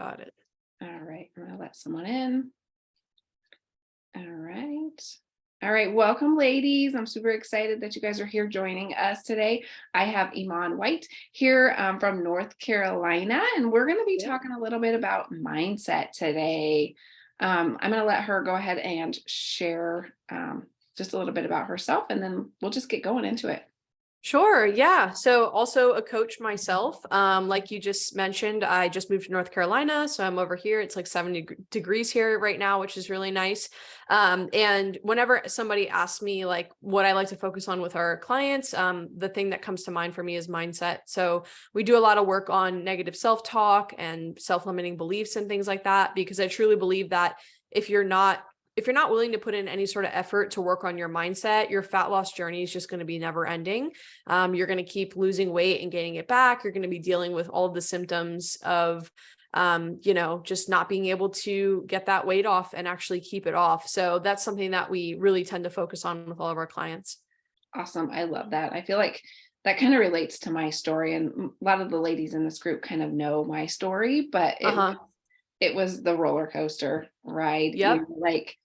got it. All right. I'm going to let someone in. All right. All right. Welcome, ladies. I'm super excited that you guys are here joining us today. I have Iman White here from North Carolina, and we're going to be Yep. talking a little bit about mindset today. I'm going to let her go ahead and share just a little bit about herself, and then we'll just get going into it. Sure. Yeah. So also a coach myself. Like you just mentioned, I just moved to North Carolina. So I'm over here. It's like 70 degrees here right now, which is really nice. And whenever somebody asks me like what I like to focus on with our clients, the thing that comes to mind for me is mindset. So we do a lot of work on negative self-talk and self-limiting beliefs and things like that, because I truly believe that if you're not willing to put in any sort of effort to work on your mindset, your fat loss journey is just going to be never ending. You're going to keep losing weight and gaining it back. You're going to be dealing with all of the symptoms of, just not being able to get that weight off and actually keep it off. So that's something that we really tend to focus on with all of our clients. Awesome. I love that. I feel like that kind of relates to my story, and a lot of the ladies in this group kind of know my story, but Uh-huh. it was the roller coaster ride, Yep. and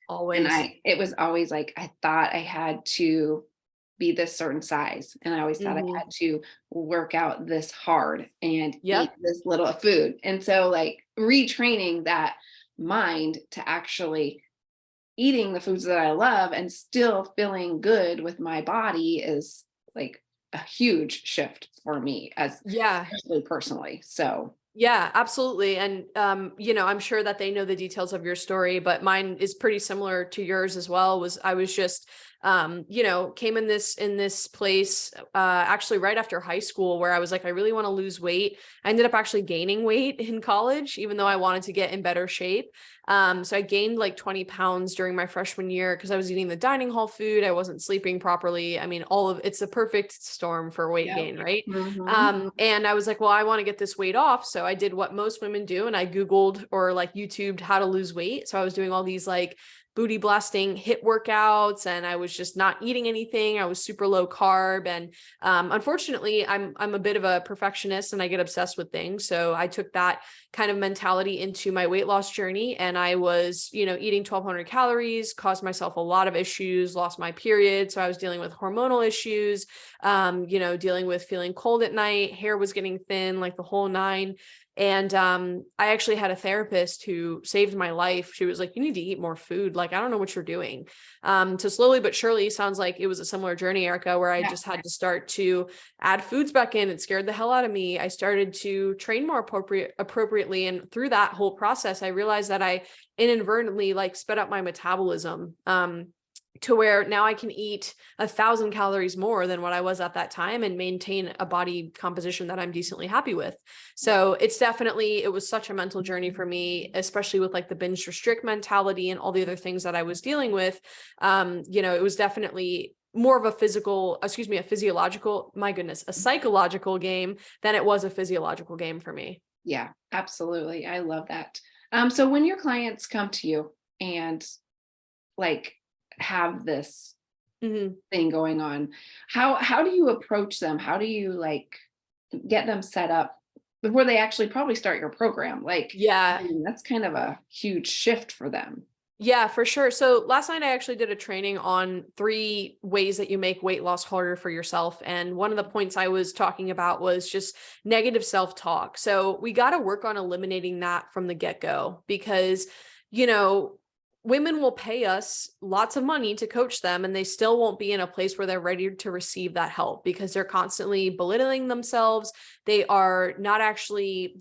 Always. it was always like, I thought I had to be this certain size. And I always thought I Hmm. had to work out this hard and eat Yep. this little food. And so like retraining that mind to actually eating the foods that I love and still feeling good with my body is like a huge shift for me as Yeah. especially personally. So Yeah, absolutely. And, I'm sure that they know the details of your story, but mine is pretty similar to yours as well. I was just, came in this place, actually right after high school where I was like, I really want to lose weight. I ended up actually gaining weight in college, even though I wanted to get in better shape. So I gained like 20 pounds during my freshman year because I was eating the dining hall food. I wasn't sleeping properly. I mean, it's a perfect storm for weight yeah. gain, right? Hmm. And I was like, well, I want to get this weight off. So I did what most women do. And I Googled or like YouTubed how to lose weight. So I was doing all these like booty blasting hit workouts, and I was just not eating anything. I was super low carb. And unfortunately, I'm a bit of a perfectionist and I get obsessed with things. So I took that kind of mentality into my weight loss journey. And I was, eating 1,200 calories, caused myself a lot of issues, lost my period. So I was dealing with hormonal issues, dealing with feeling cold at night, hair was getting thin, like the whole nine. And I actually had a therapist who saved my life. She was like, you need to eat more food. Like, I don't know what you're doing. So slowly but surely, sounds like it was a similar journey, Erica, where I Yeah. just had to start to add foods back in. It scared the hell out of me. I started to train more appropriately. And through that whole process, I realized that I inadvertently like sped up my metabolism. To where now I can eat 1,000 calories more than what I was at that time and maintain a body composition that I'm decently happy with. So it was such a mental journey for me, especially with like the binge restrict mentality and all the other things that I was dealing with. It was definitely more of a physiological, my goodness, a psychological game than it was a physiological game for me. Yeah, absolutely. I love that. So when your clients come to you and like have this Mhm. thing going on, how do you approach them? How do you like get them set up before they actually probably start your program? Like, I Yeah. mean, that's kind of a huge shift for them. Yeah, for sure. So last night I actually did a training on 3 ways that you make weight loss harder for yourself. And one of the points I was talking about was just negative self-talk. So we got to work on eliminating that from the get-go because, you know, women will pay us lots of money to coach them and they still won't be in a place where they're ready to receive that help because they're constantly belittling themselves. They don't actually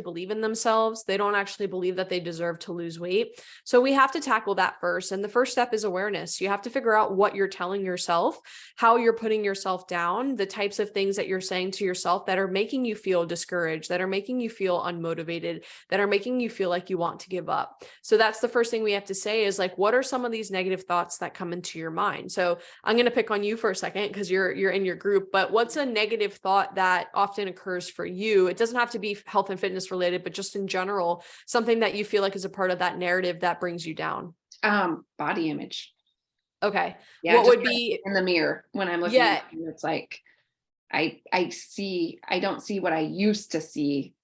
believe in themselves. They don't actually believe that they deserve to lose weight. So we have to tackle that first. And the first step is awareness. You have to figure out what you're telling yourself, how you're putting yourself down, the types of things that you're saying to yourself that are making you feel discouraged, that are making you feel unmotivated, that are making you feel like you want to give up. So that's the first thing we have to say is like, what are some of these negative thoughts that come into your mind? So I'm going to pick on you for a second because you're in your group, but what's a negative thought that often occurs for you? It doesn't have to be health and fitness related, but just in general, something that you feel like is a part of that narrative that brings you down. Body image. Okay. Yeah, What just would like be, in the mirror when I'm looking in yeah, the mirror, it's like I don't see what I used to see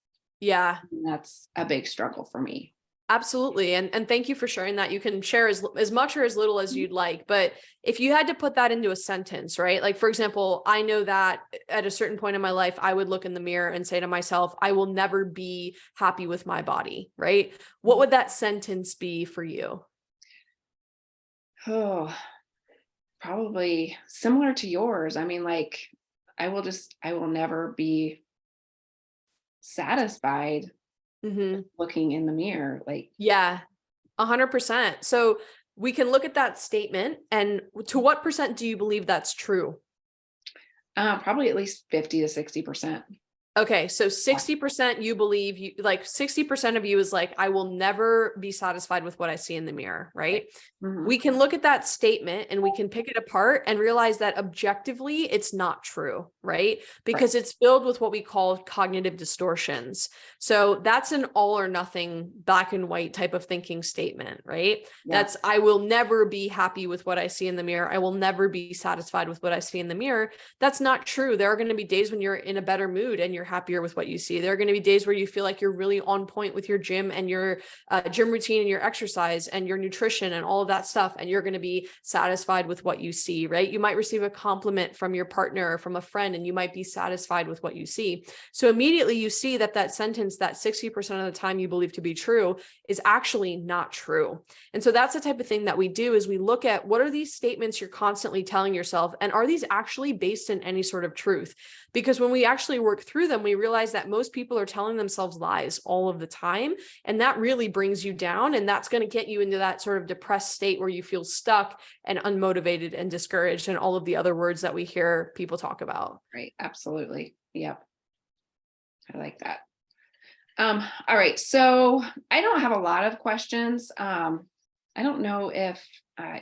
Yeah. And that's a big struggle for me. Absolutely. And thank you for sharing that. You can share as much or as little as you'd like, but if you had to put that into a sentence, right? Like, for example, I know that at a certain point in my life, I would look in the mirror and say to myself, I will never be happy with my body, right? What would that sentence be for you? Oh, probably similar to yours. I mean, like, I will never be satisfied Hmm. looking in the mirror. Like, Yeah, 100%. So we can look at that statement, and to what percent do you believe that's true? probably at least 50 to 60%. Okay, so 60% you believe, you like 60% of you is like, I will never be satisfied with what I see in the mirror, right? Mhm. We can look at that statement and we can pick it apart and realize that objectively it's not true, right? Right. Because it's filled with what we call cognitive distortions. So that's an all or nothing, black and white type of thinking statement, right? Yeah. That's, I will never be happy with what I see in the mirror. I will never be satisfied with what I see in the mirror. That's not true. There are going to be days when you're in a better mood and you're happier with what you see. There are going to be days where you feel like you're really on point with your gym and your gym routine and your exercise and your nutrition and all of that stuff. And you're going to be satisfied with what you see, right? You might receive a compliment from your partner or from a friend, and you might be satisfied with what you see. So immediately you see that that sentence, that 60% of the time you believe to be true, is actually not true. And so that's the type of thing that we do, is we look at what are these statements you're constantly telling yourself, and are these actually based in any sort of truth? Because when we actually work through them, we realize that most people are telling themselves lies all of the time. And that really brings you down. And that's going to get you into that sort of depressed state where you feel stuck and unmotivated and discouraged and all of the other words that we hear people talk about. Right. Absolutely. Yep. I like that. All right. So I don't have a lot of questions. I don't know if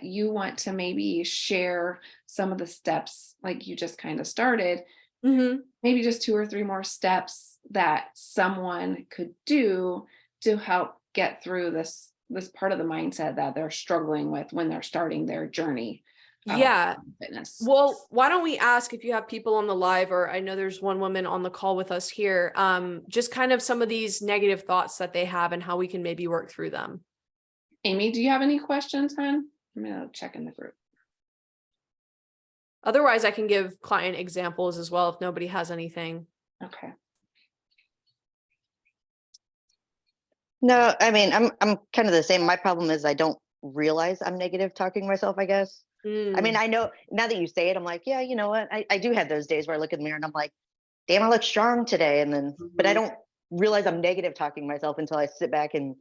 you want to maybe share some of the steps like you just kind of started, Mm-hmm. maybe just 2 or 3 more steps that someone could do to help get through this part of the mindset that they're struggling with when they're starting their journey of Yeah. fitness. Well, why don't we ask if you have people on the live, or I know there's one woman on the call with us here, just kind of some of these negative thoughts that they have and how we can maybe work through them. Amy, do you have any questions, hon? I'm gonna check in the group. Otherwise, I can give client examples as well if nobody has anything. Okay. No, I mean, I'm kind of the same. My problem is I don't realize I'm negative talking myself, I guess. I mean, Mm, I know now that you say it, I'm like, yeah, you know what? I do have those days where I look in the mirror and I'm like, damn, I look strong today. And then, but I Mhm. don't realize I'm negative talking myself until I sit back and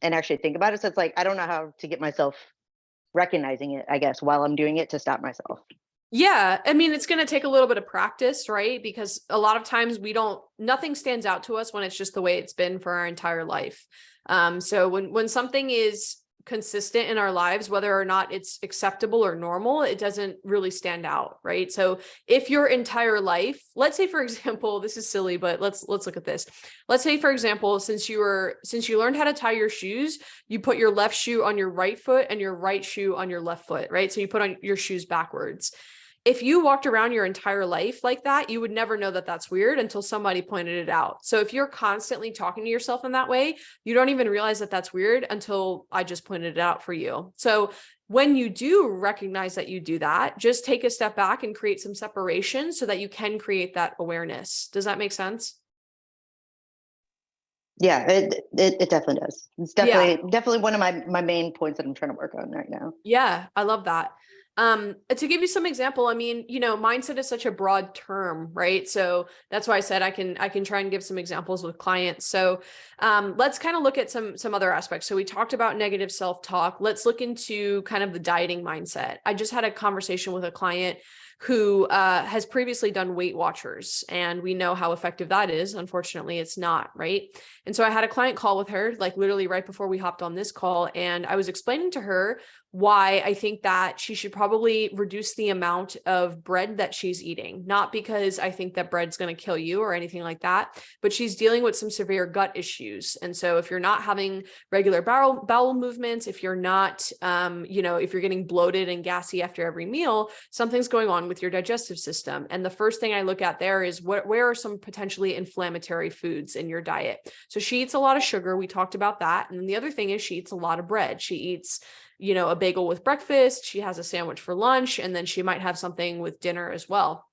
actually think about it. So it's like, I don't know how to get myself recognizing it, I guess, while I'm doing it to stop myself. yeah, I mean, it's going to take a little bit of practice, right? Because a lot of times nothing stands out to us when it's just the way it's been for our entire life. So when something is consistent in our lives, whether or not it's acceptable or normal, it doesn't really stand out, right? So if your entire life, let's say, for example, this is silly, but let's look at this. Let's say, for example, since you learned how to tie your shoes, you put your left shoe on your right foot and your right shoe on your left foot, right? So you put on your shoes backwards. If you walked around your entire life like that, you would never know that that's weird until somebody pointed it out. So if you're constantly talking to yourself in that way, you don't even realize that that's weird until I just pointed it out for you. So when you do recognize that you do that, just take a step back and create some separation so that you can create that awareness. Does that make sense? Yeah, it definitely does. It's Yeah. definitely one of my main points that I'm trying to work on right now. Yeah, I love that. To give you some example, I mean, mindset is such a broad term, right? So that's why I said I can try and give some examples with clients. So let's kind of look at some other aspects. So we talked about negative self-talk. Let's look into kind of the dieting mindset. I just had a conversation with a client who has previously done Weight Watchers, and we know how effective that is. Unfortunately, it's not, right? And so I had a client call with her, like literally right before we hopped on this call, and I was explaining to her why I think that she should probably reduce the amount of bread that she's eating. Not because I think that bread's going to kill you or anything like that, but she's dealing with some severe gut issues. And so if you're not having regular bowel movements, if you're not, if you're getting bloated and gassy after every meal, something's going on with your digestive system. And the first thing I look at there is where are some potentially inflammatory foods in your diet? So she eats a lot of sugar. We talked about that. And then the other thing is she eats a lot of bread. She eats a bagel with breakfast, she has a sandwich for lunch, and then she might have something with dinner as well.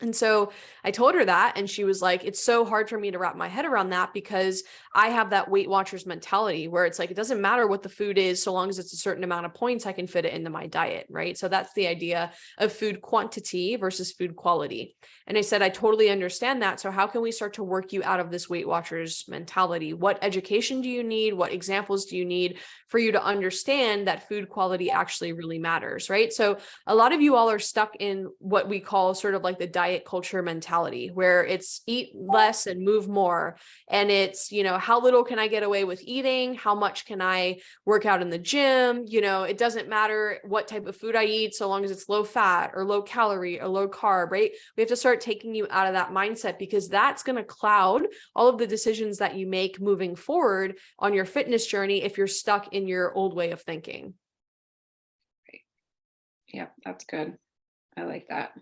And so I told her that, and she was like, it's so hard for me to wrap my head around that because I have that Weight Watchers mentality where it's like, it doesn't matter what the food is, so long as it's a certain amount of points, I can fit it into my diet, right? So that's the idea of food quantity versus food quality. And I said, I totally understand that. So how can we start to work you out of this Weight Watchers mentality? What education do you need? What examples do you need for you to understand that food quality actually really matters, right? So a lot of you all are stuck in what we call sort of like the diet culture mentality, where it's eat less and move more. And it's, how little can I get away with eating? How much can I work out in the gym? It doesn't matter what type of food I eat, so long as it's low fat or low calorie or low carb, right? We have to start taking you out of that mindset, because that's going to cloud all of the decisions that you make moving forward on your fitness journey if you're stuck in your old way of thinking. Yeah, that's good. I like that.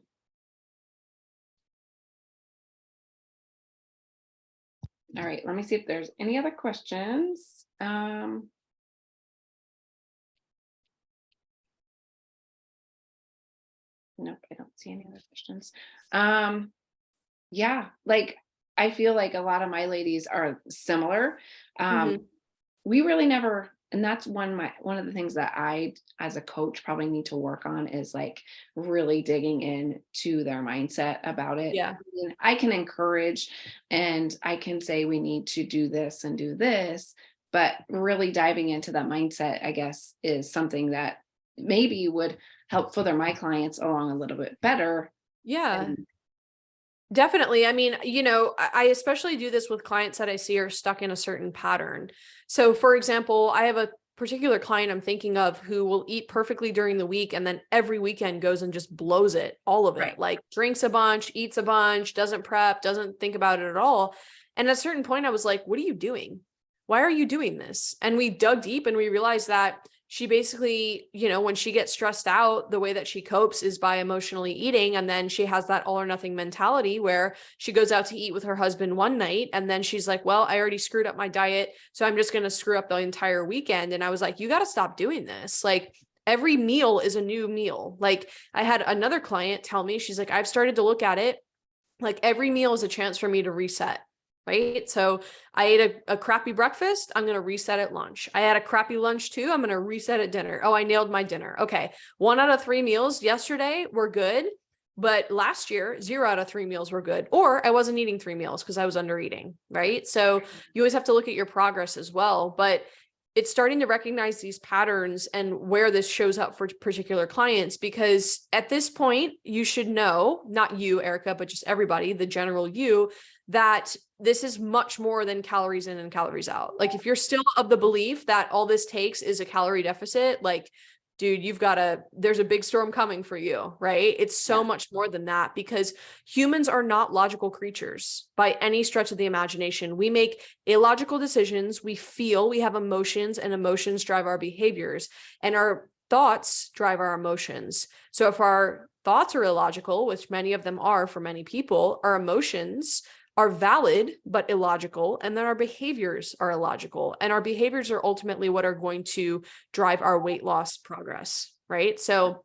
All right, let me see if there's any other questions. Nope, I don't see any other questions. Yeah, like I feel like a lot of my ladies are similar. We really never, and that's one of the things that I as a coach probably need to work on, is like really digging in to their mindset about it. Yeah. I can encourage and I can say we need to do this and do this, but really diving into that mindset, I guess, is something that maybe would help further my clients along a little bit better. Yeah. Definitely. I mean, I especially do this with clients that I see are stuck in a certain pattern. So for example, I have a particular client I'm thinking of who will eat perfectly during the week and then every weekend goes and just blows it, all of it, Right. like drinks a bunch, eats a bunch, doesn't prep, doesn't think about it at all. And at a certain point I was like, what are you doing? Why are you doing this? And we dug deep and we realized that she basically, when she gets stressed out, the way that she copes is by emotionally eating. And then she has that all or nothing mentality where she goes out to eat with her husband one night. And then she's like, well, I already screwed up my diet, so I'm just going to screw up the entire weekend. And I was like, you got to stop doing this. Like, every meal is a new meal. Like, I had another client tell me, she's like, I've started to look at it like every meal is a chance for me to reset. Right. So I ate a crappy breakfast. I'm going to reset at lunch. I had a crappy lunch too. I'm going to reset at dinner. Oh, I nailed my dinner. Okay. 1 out of 3 meals yesterday were good, but last year, 0 out of 3 meals were good. Or I wasn't eating 3 meals because I was under eating. Right. So you always have to look at your progress as well. But it's starting to recognize these patterns and where this shows up for particular clients, because at this point you should know, not you, Erica, but just everybody, the general you, that this is much more than calories in and calories out. Like, if you're still of the belief that all this takes is a calorie deficit, like, dude, there's a big storm coming for you, right? It's so much more than that, because humans are not logical creatures by any stretch of the imagination. We make illogical decisions. We feel, we have emotions, and emotions drive our behaviors, and our thoughts drive our emotions. So if our thoughts are illogical, which many of them are for many people, our emotions are valid but illogical, and then our behaviors are illogical, and our behaviors are ultimately what are going to drive our weight loss progress, right? So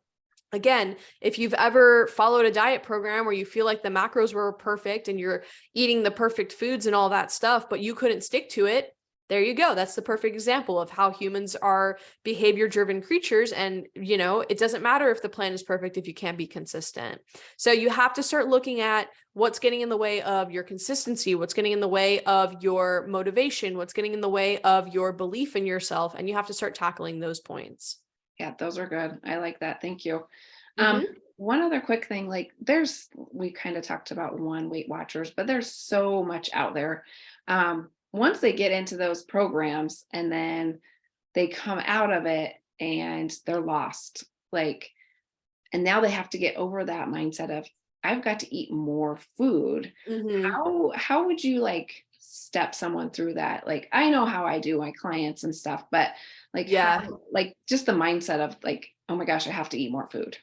again, if you've ever followed a diet program where you feel like the macros were perfect and you're eating the perfect foods and all that stuff, but you couldn't stick to it, there you go. That's the perfect example of how humans are behavior-driven creatures. And, it doesn't matter if the plan is perfect if you can't be consistent. So you have to start looking at what's getting in the way of your consistency, what's getting in the way of your motivation, what's getting in the way of your belief in yourself. And you have to start tackling those points. Yeah, those are good. I like that. Thank you. Mhm. One other quick thing, like we kind of talked about Weight Watchers, but there's so much out there. Once they get into those programs and then they come out of it and they're lost. Like, and now they have to get over that mindset of, I've got to eat more food. How would you like step someone through that? Like, I know how I do my clients and stuff, but like, Yeah. like just the mindset of like, oh my gosh, I have to eat more food.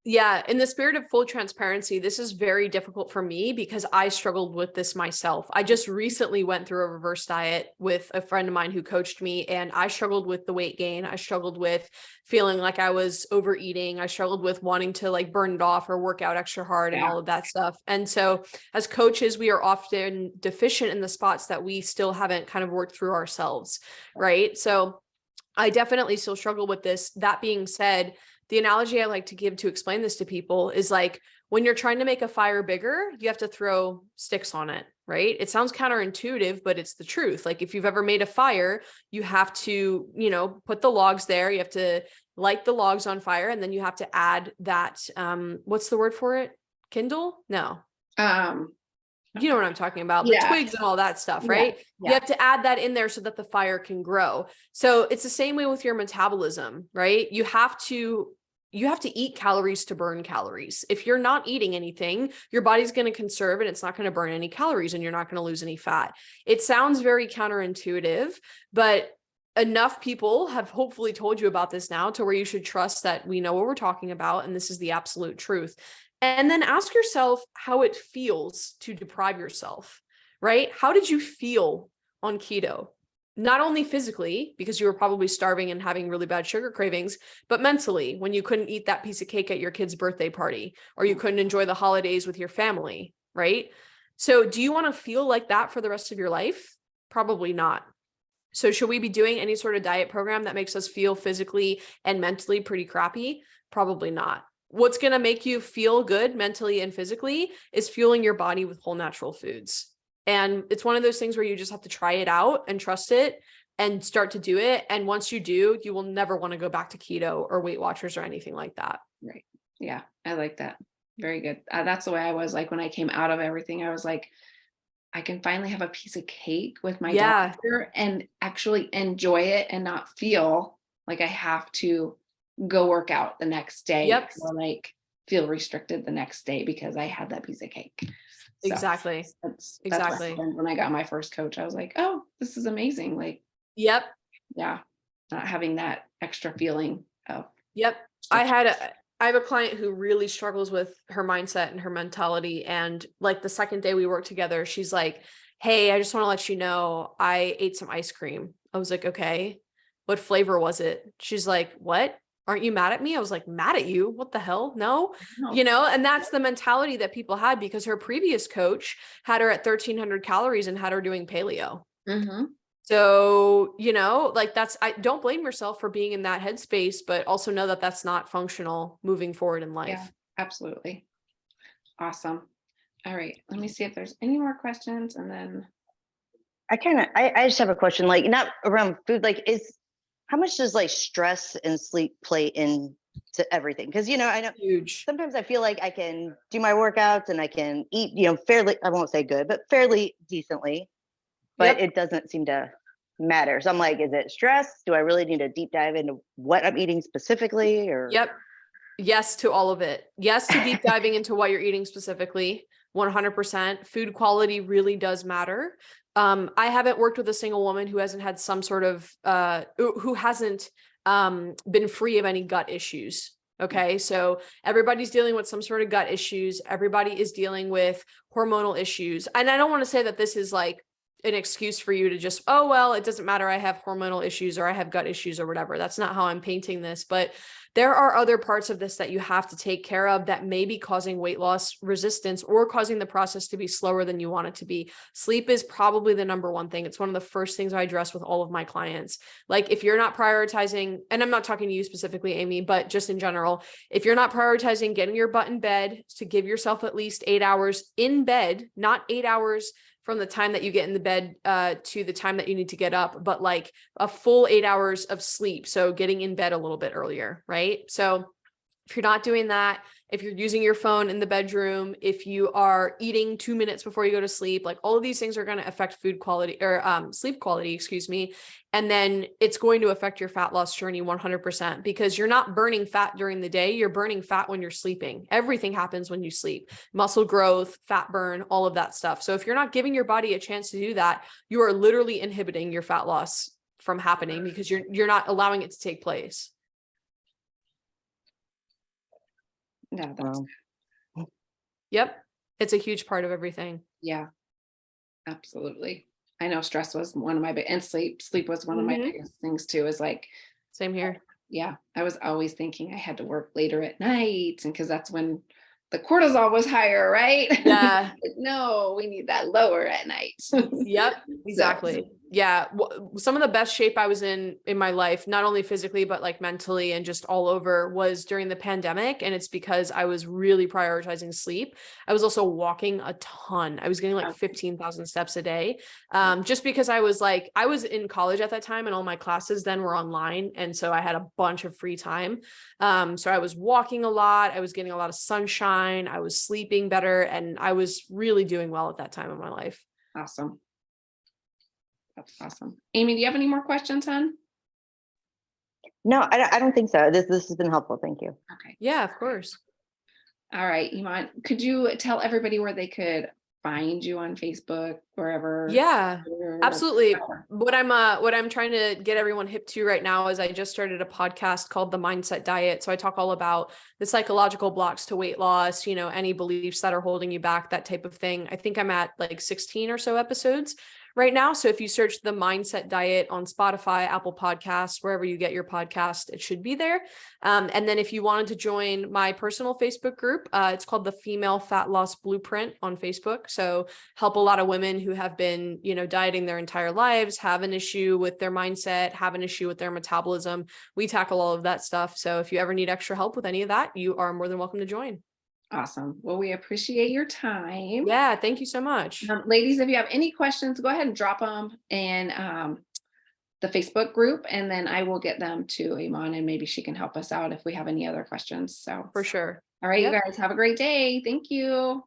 Yeah, in the spirit of full transparency, this is very difficult for me because I struggled with this myself. I just recently went through a reverse diet with a friend of mine who coached me, and I struggled with the weight gain. I struggled with feeling like I was overeating. I struggled with wanting to like burn it off or work out extra hard and all of that stuff. And so as coaches, we are often deficient in the spots that we still haven't kind of worked through ourselves, right? So I definitely still struggle with this. That being said, the analogy I like to give to explain this to people is like when you're trying to make a fire bigger, you have to throw sticks on it, right? It sounds counterintuitive, but it's the truth. Like if you've ever made a fire, you have to, put the logs there. You have to light the logs on fire, and then you have to add that, what's the word for it? Kindle? No. You know what I'm talking about, the twigs and all that stuff, right? You have to add that in there so that the fire can grow. So it's the same way with your metabolism, right? You have to eat calories to burn calories. If you're not eating anything, your body's going to conserve and it's not going to burn any calories, and you're not going to lose any fat. It sounds very counterintuitive, but enough people have hopefully told you about this now to where you should trust that we know what we're talking about, and this is the absolute truth. And then ask yourself how it feels to deprive yourself, right? How did you feel on keto? Not only physically, because you were probably starving and having really bad sugar cravings, but mentally, when you couldn't eat that piece of cake at your kid's birthday party, or you couldn't enjoy the holidays with your family, right? So do you want to feel like that for the rest of your life? Probably not. So should we be doing any sort of diet program that makes us feel physically and mentally pretty crappy? Probably not. What's going to make you feel good mentally and physically is fueling your body with whole natural foods. And it's one of those things where you just have to try it out and trust it and start to do it. And once you do, you will never want to go back to keto or Weight Watchers or anything like that. Right. Yeah. I like that. Very good. That's the way I was like when I came out of everything. I was like, I can finally have a piece of cake with my doctor and actually enjoy it and not feel like I have to go work out the next day or like feel restricted the next day because I had that piece of cake. So exactly. That's what happened when I got my first coach. I was like, oh, this is amazing. Like, yeah, not having that extra feeling of. I have a client who really struggles with her mindset and her mentality. And like the second day we worked together, she's like, hey, I just want to let you know, I ate some ice cream. I was like, okay, what flavor was it? She's like, what? Aren't you mad at me? I was like, mad at you? What the hell? No, and that's the mentality that people had because her previous coach had her at 1,300 calories and had her doing paleo. So, like I don't blame yourself for being in that headspace, but also know that that's not functional moving forward in life. Yeah, absolutely. Awesome. All right. Let me see if there's any more questions. And then I just have a question, like not around food, like how much does like stress and sleep play into everything? Because, I know sometimes I feel like I can do my workouts and I can eat, fairly, I won't say good, but fairly decently, but it doesn't seem to matter. So I'm like, is it stress? Do I really need to deep dive into what I'm eating specifically? Or yes to all of it. Yes to deep diving into what you're eating specifically. 100%. Food quality really does matter. I haven't worked with a single woman who hasn't had some sort of, who hasn't been free of any gut issues. Okay. So everybody's dealing with some sort of gut issues. Everybody is dealing with hormonal issues. And I don't want to say that this is like an excuse for you to just, oh, well, it doesn't matter. I have hormonal issues or I have gut issues or whatever. That's not how I'm painting this, but there are other parts of this that you have to take care of that may be causing weight loss resistance or causing the process to be slower than you want it to be. Sleep is probably the number one thing. It's one of the first things I address with all of my clients. Like if you're not prioritizing, and I'm not talking to you specifically, Amy, but just in general, if you're not prioritizing getting your butt in bed to give yourself at least 8 hours in bed, not 8 hours from the time that you get in the bed to the time that you need to get up, but like a full 8 hours of sleep. So getting in bed a little bit earlier, right? So If you're not doing that, if you're using your phone in the bedroom, if you are eating 2 minutes before you go to sleep, like all of these things are going to affect food quality or sleep quality, excuse me. And then it's going to affect your fat loss journey 100% because you're not burning fat during the day. You're burning fat when you're sleeping. Everything happens when you sleep, muscle growth, fat burn, all of that stuff. So if you're not giving your body a chance to do that, you are literally inhibiting your fat loss from happening because you're not allowing it to take place. Yeah, that's Yep. It's a huge part of everything. yeah, absolutely. I know stress was one of my big, and sleep was one of my biggest things too, is like, Same here. yeah, I was always thinking I had to work later at night, and because that's when the cortisol was higher, right? Yeah. No, we need that lower at night. Yep, exactly. So, Yeah. Some of the best shape I was in my life, not only physically, but like mentally and just all over, was during the pandemic. And it's because I was really prioritizing sleep. I was also walking a ton. I was getting like 15,000 steps a day. Just because I was in college at that time and all my classes then were online. And so I had a bunch of free time. So I was walking a lot. I was getting a lot of sunshine. I was sleeping better. And I was really doing well at that time in my life. awesome. That's awesome. Amy, do you have any more questions, hon? No, I don't think so. This has been helpful. Thank you. Okay. Yeah, of course. All right, Iman, could you tell everybody where they could find you on Facebook, wherever? Yeah, absolutely. What I'm trying to get everyone hip to right now is I just started a podcast called The Mindset Diet. So I talk all about the psychological blocks to weight loss, any beliefs that are holding you back, that type of thing. I think I'm at like 16 or so episodes right now. So if you search The Mindset Diet on Spotify, Apple Podcasts, wherever you get your podcast, it should be there. And then if you wanted to join my personal Facebook group, it's called the Female Fat Loss Blueprint on Facebook. So help a lot of women who have been, dieting their entire lives, have an issue with their mindset, have an issue with their metabolism. We tackle all of that stuff. So if you ever need extra help with any of that, you are more than welcome to join. Awesome. Well, we appreciate your time. Yeah, thank you so much. Ladies, if you have any questions, go ahead and drop them in the Facebook group, and then I will get them to Iman, and maybe she can help us out if we have any other questions. So For sure. all right, Yep. you guys have a great day. Thank you.